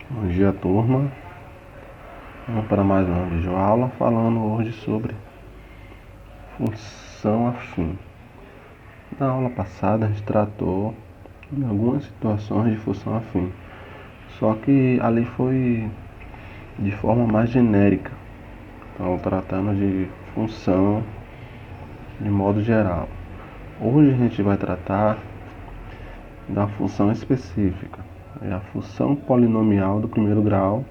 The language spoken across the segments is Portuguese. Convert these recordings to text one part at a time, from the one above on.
Bom dia, turma. Vamos para mais uma videoaula falando hoje sobre função afim. Na aula passada a gente tratou de algumas situações de função afim, só que ali foi de forma mais genérica, então tratando de função de modo geral. Hoje a gente vai tratar da função específica, é a função polinomial do primeiro grau,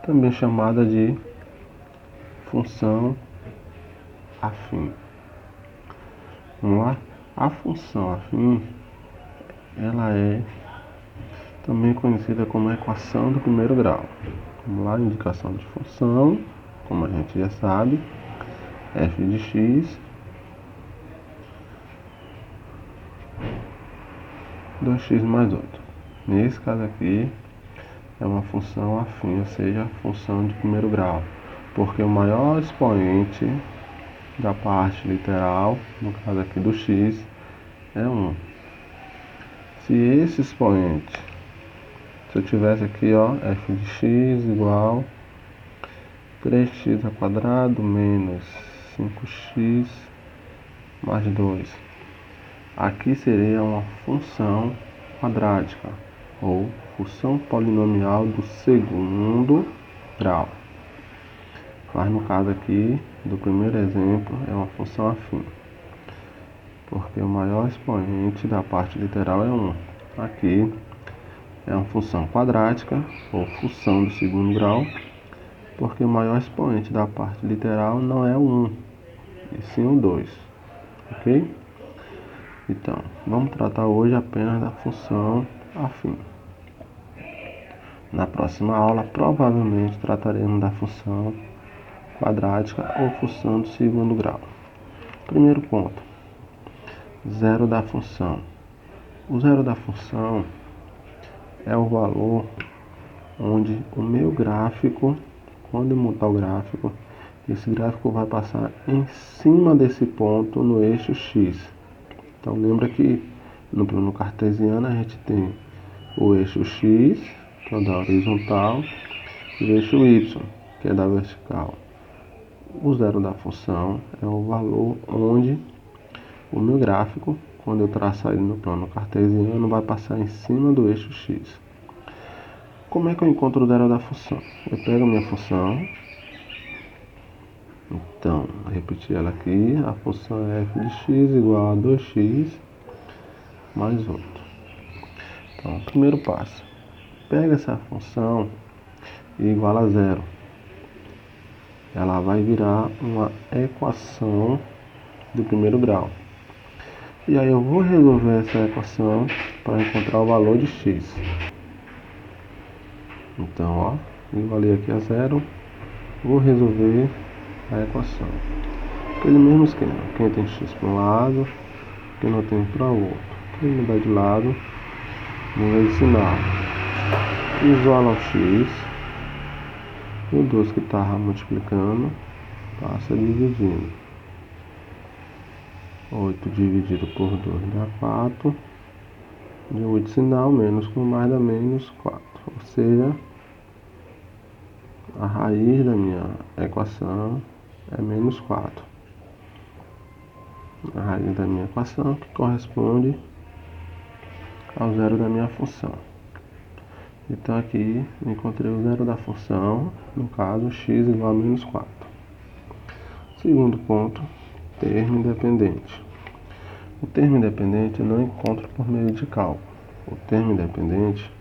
também chamada de função afim. Vamos lá? A função afim, ela é também conhecida como equação do primeiro grau. Vamos lá, indicação de função, como a gente já sabe, f de x, 2x mais 8. Nesse caso aqui, é uma função afim, ou seja, função de primeiro grau, porque o maior expoente da parte literal, no caso aqui do x, é 1. Se esse expoente, se eu tivesse aqui, ó, f de x igual 3x ao quadrado menos 5x mais 2. Aqui seria uma função quadrática, ou função polinomial do segundo grau. Mas no caso aqui, do primeiro exemplo, é uma função afim, porque o maior expoente da parte literal é 1. Aqui é uma função quadrática, ou função do segundo grau, porque o maior expoente da parte literal não é o 1, e sim o 2. Ok? Então, vamos tratar hoje apenas da função afim. Na próxima aula, provavelmente trataremos da função quadrática ou função do segundo grau. Primeiro ponto, zero da função. O zero da função é o valor onde o meu gráfico, quando eu montar o gráfico, esse gráfico vai passar em cima desse ponto no eixo x. Então lembra que no plano cartesiano a gente tem o eixo x, que é o da horizontal, e o eixo y, que é da vertical. O zero da função é o valor onde o meu gráfico, quando eu traçar ele no plano cartesiano, vai passar em cima do eixo x. Como é que eu encontro o zero da função? Eu pego a minha função, então, repetir ela aqui, a função é f de x igual a 2x mais 8. Então, primeiro passo, pega essa função e iguala a zero. Ela vai virar uma equação do primeiro grau. E aí eu vou resolver essa equação para encontrar o valor de x. Então, ó, igualei aqui a zero, vou resolver a equação. Aquele mesmo esquema, quem tem x para um lado, quem não tem para o outro. Quem mudar de lado, muda de sinal. Isola o x, e o 2 que estava multiplicando, passa dividindo. 8 dividido por 2 dá 4. De 8 sinal, menos com mais dá menos 4. Ou seja, a raiz da minha equação é menos 4. A raiz da minha equação que corresponde ao zero da minha função. Então aqui encontrei o zero da função, no caso x igual a menos 4. Segundo ponto, termo independente. O termo independente eu não encontro por meio de cálculo. O termo independente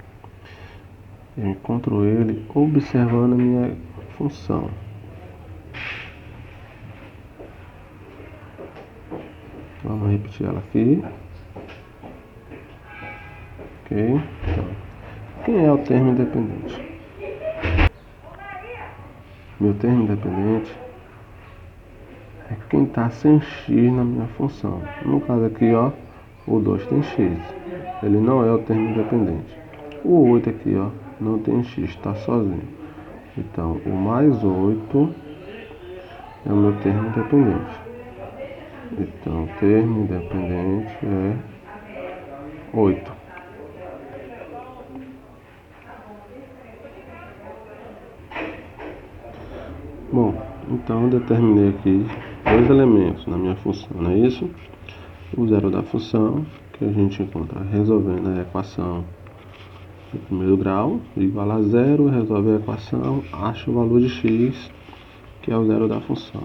eu encontro ele observando a minha função. Vamos repetir ela aqui. Ok? Então, quem é o termo independente? Meu termo independente é quem está sem x na minha função. No caso aqui, ó, o 2 tem x. Ele não é o termo independente. O 8 aqui, ó, não tem x, está sozinho. Então, o mais 8 é o meu termo independente. Então, o termo independente é 8. Bom, então eu determinei aqui dois elementos na minha função, não é isso? O zero da função, que a gente encontra resolvendo a equação de primeiro grau, igual a zero, resolve a equação, acha o valor de x, que é o zero da função.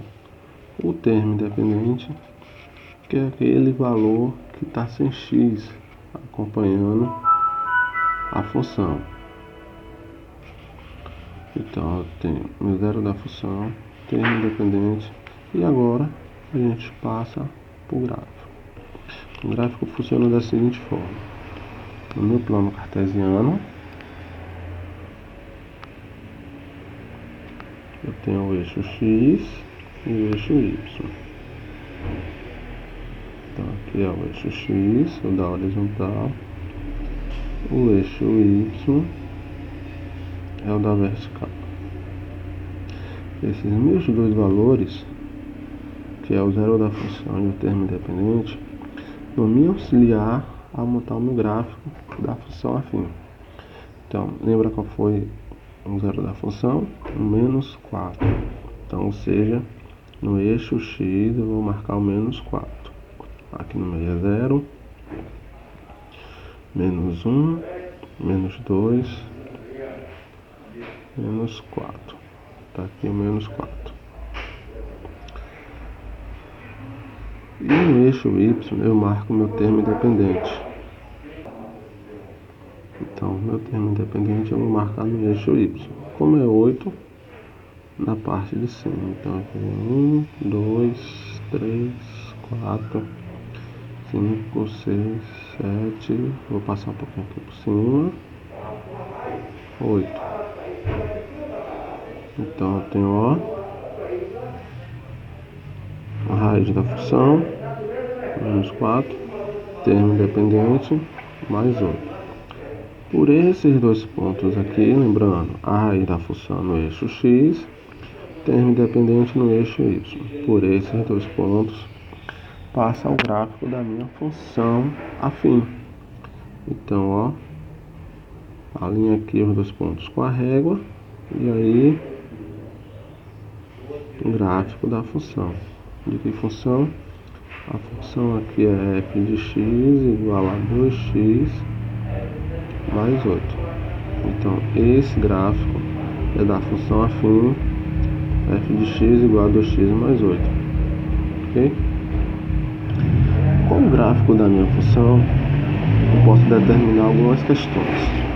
O termo independente, que é aquele valor que está sem x, acompanhando a função. Então eu tenho meu zero da função, termo independente, e agora a gente passa para o gráfico. O gráfico funciona da seguinte forma: no meu plano cartesiano, eu tenho o eixo x e o eixo y. Então aqui é o eixo x, o da horizontal, o eixo y é o da vertical. Esses meus dois valores, que é o zero da função e o termo independente, vão me auxiliar a montar o meu gráfico da função afim. Então, lembra qual foi o zero da função? Menos 4. Então, ou seja, no eixo x eu vou marcar o menos 4. Aqui no meio é 0, menos 1, menos 2, menos 4. Está aqui o menos 4. E no eixo y eu marco meu termo independente. Então, meu termo independente eu vou marcar no eixo y. Como é 8, na parte de cima. Então, aqui vem 1, 2, 3, 4, 5, 6, 7. Vou passar um pouquinho aqui por cima. 8. Então, eu tenho, ó, a raiz da função, menos 4, termo independente, mais 8. Por esses dois pontos aqui, lembrando, a raiz da função no eixo x, termo independente no eixo y. Por esses dois pontos, passa o gráfico da minha função afim. Então, ó, alinha aqui os dois pontos com a régua, e aí, o gráfico da função. De que função? A função aqui é f de x igual a 2x mais 8. Então, esse gráfico é da função afim f de x igual a 2x mais 8. Ok? Com o gráfico da minha função, eu posso determinar algumas questões.